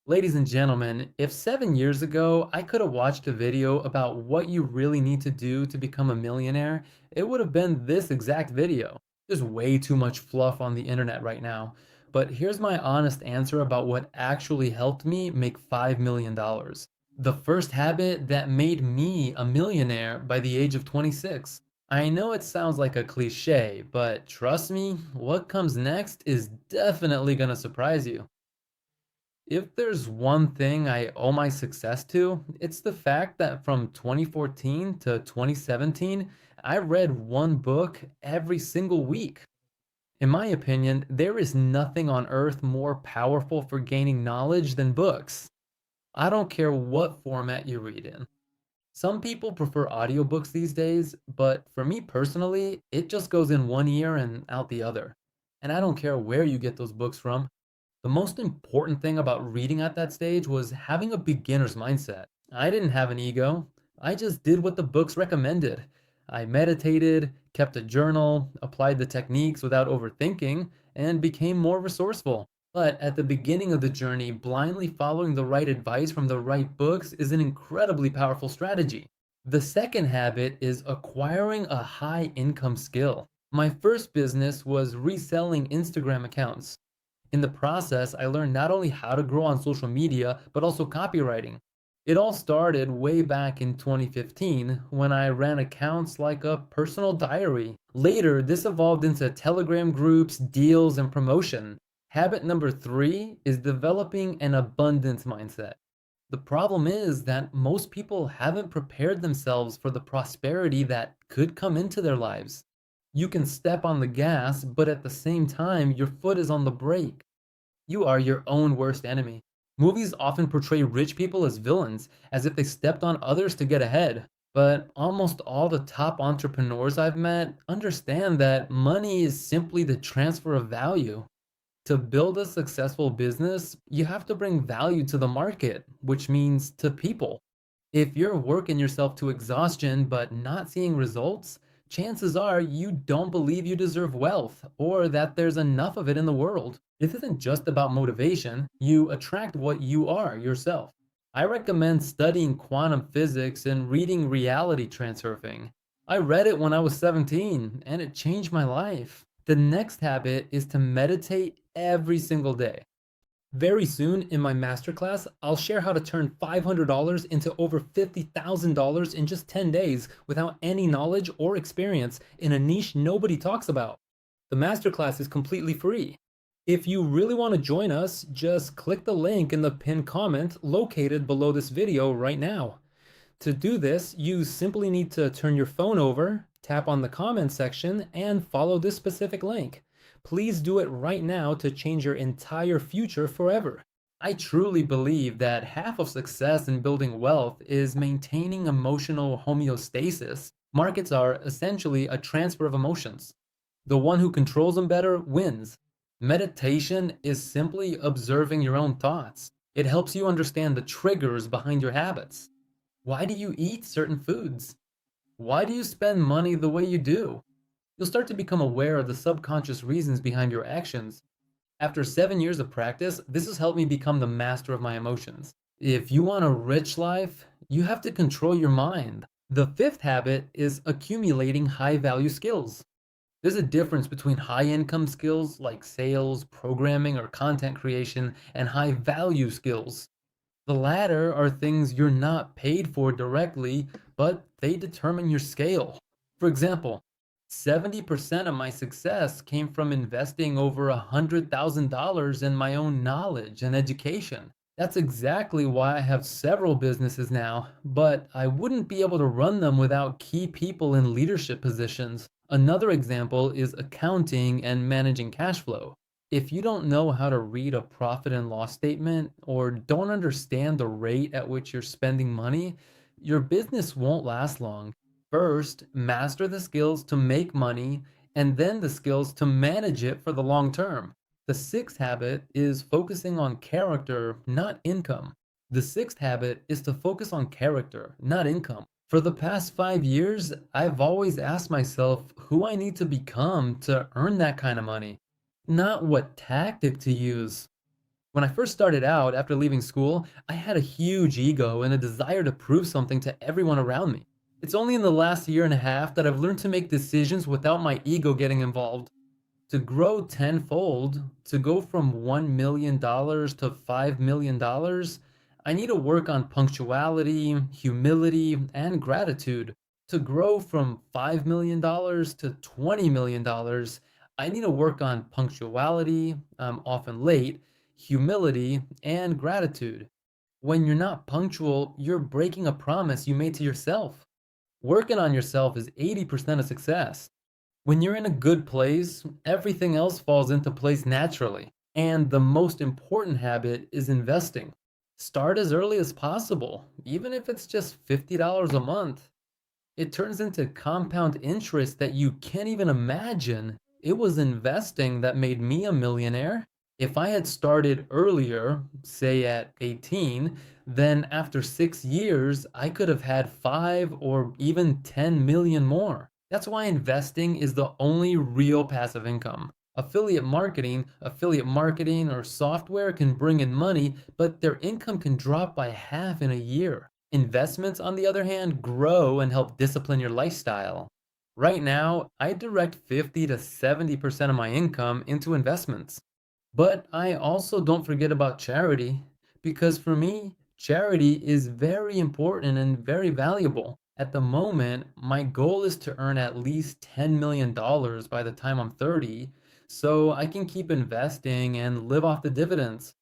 Ladies and gentlemen, if 7 years ago I could have watched a video about what you really need to do to become a millionaire, it would have been this exact video. There's way too much fluff on the internet right now. But here's my honest answer about what actually helped me make $5 million. The first habit that made me a millionaire by the age of 26. I know it sounds like a cliche, but trust me, what comes next is definitely gonna surprise you. If there's one thing I owe my success to, it's the fact that from 2014 to 2017, I read one book every single week. In my opinion, there is nothing on earth more powerful for gaining knowledge than books. I don't care what format you read in. Some people prefer audiobooks these days, but for me personally, it just goes in one ear and out the other. And I don't care where you get those books from. The most important thing about reading at that stage was having a beginner's mindset. I didn't have an ego. I just did what the books recommended. I meditated, kept a journal, applied the techniques without overthinking, and became more resourceful. But at the beginning of the journey, blindly following the right advice from the right books is an incredibly powerful strategy. The second habit is acquiring a high income skill. My first business was reselling Instagram accounts. In the process, I learned not only how to grow on social media, but also copywriting. It all started way back in 2015 when I ran accounts like a personal diary. Later, this evolved into Telegram groups, deals, and promotion. Habit number three is developing an abundance mindset. The problem is that most people haven't prepared themselves for the prosperity that could come into their lives. You can step on the gas, but at the same time, your foot is on the brake. You are your own worst enemy. Movies often portray rich people as villains, as if they stepped on others to get ahead. But almost all the top entrepreneurs I've met understand that money is simply the transfer of value. To build a successful business, you have to bring value to the market, which means to people. If you're working yourself to exhaustion but not seeing results, chances are you don't believe you deserve wealth or that there's enough of it in the world. This isn't just about motivation, you attract what you are yourself. I recommend studying quantum physics and reading reality transurfing. I read it when I was 17 and it changed my life. The next habit is to meditate every single day. Very soon in my masterclass, I'll share how to turn $500 into over $50,000 in just 10 days without any knowledge or experience in a niche nobody talks about. The masterclass is completely free. If you really want to join us, just click the link in the pinned comment located below this video right now. To do this, you simply need to turn your phone over, tap on the comment section, and follow this specific link. Please do it right now to change your entire future forever. I truly believe that half of success in building wealth is maintaining emotional homeostasis. Markets are essentially a transfer of emotions. The one who controls them better wins. Meditation is simply observing your own thoughts. It helps you understand the triggers behind your habits. Why do you eat certain foods? Why do you spend money the way you do? You'll start to become aware of the subconscious reasons behind your actions. After 7 years of practice, this has helped me become the master of my emotions. If you want a rich life, you have to control your mind. The fifth habit is accumulating high value skills. There's a difference between high income skills like sales, programming, or content creation, and high value skills. The latter are things you're not paid for directly, but they determine your scale. For example, 70% of my success came from investing over $100,000 in my own knowledge and education. That's exactly why I have several businesses now, but I wouldn't be able to run them without key people in leadership positions. Another example is accounting and managing cash flow. If you don't know how to read a profit and loss statement or don't understand the rate at which you're spending money, your business won't last long. First, master the skills to make money and then the skills to manage it for the long term. The sixth habit is focusing on character, not income. The sixth habit is to focus on character, not income. For the past 5 years, I've always asked myself who I need to become to earn that kind of money, not what tactic to use. When I first started out after leaving school, I had a huge ego and a desire to prove something to everyone around me. It's only in the last year and a half that I've learned to make decisions without my ego getting involved. To grow tenfold, to go from $1 million to $5 million, I need to work on punctuality, humility, and gratitude. To grow from $5 million to $20 million, I need to work on punctuality, I'm often late, humility, and gratitude. When you're not punctual, you're breaking a promise you made to yourself. Working on yourself is 80% of success. When you're in a good place, everything else falls into place naturally. And the most important habit is investing. Start as early as possible, even if it's just $50 a month. It turns into compound interest that you can't even imagine. It was investing that made me a millionaire. If I had started earlier, say at 18, then after 6 years, I could have had 5 or even 10 million more. That's why investing is the only real passive income. Affiliate marketing, or software can bring in money, but their income can drop by half in a year. Investments, on the other hand, grow and help discipline your lifestyle. Right now, I direct 50 to 70% of my income into investments. But I also don't forget about charity, because for me, charity is very important and very valuable. At the moment, my goal is to earn at least $10 million by the time I'm 30, so I can keep investing and live off the dividends.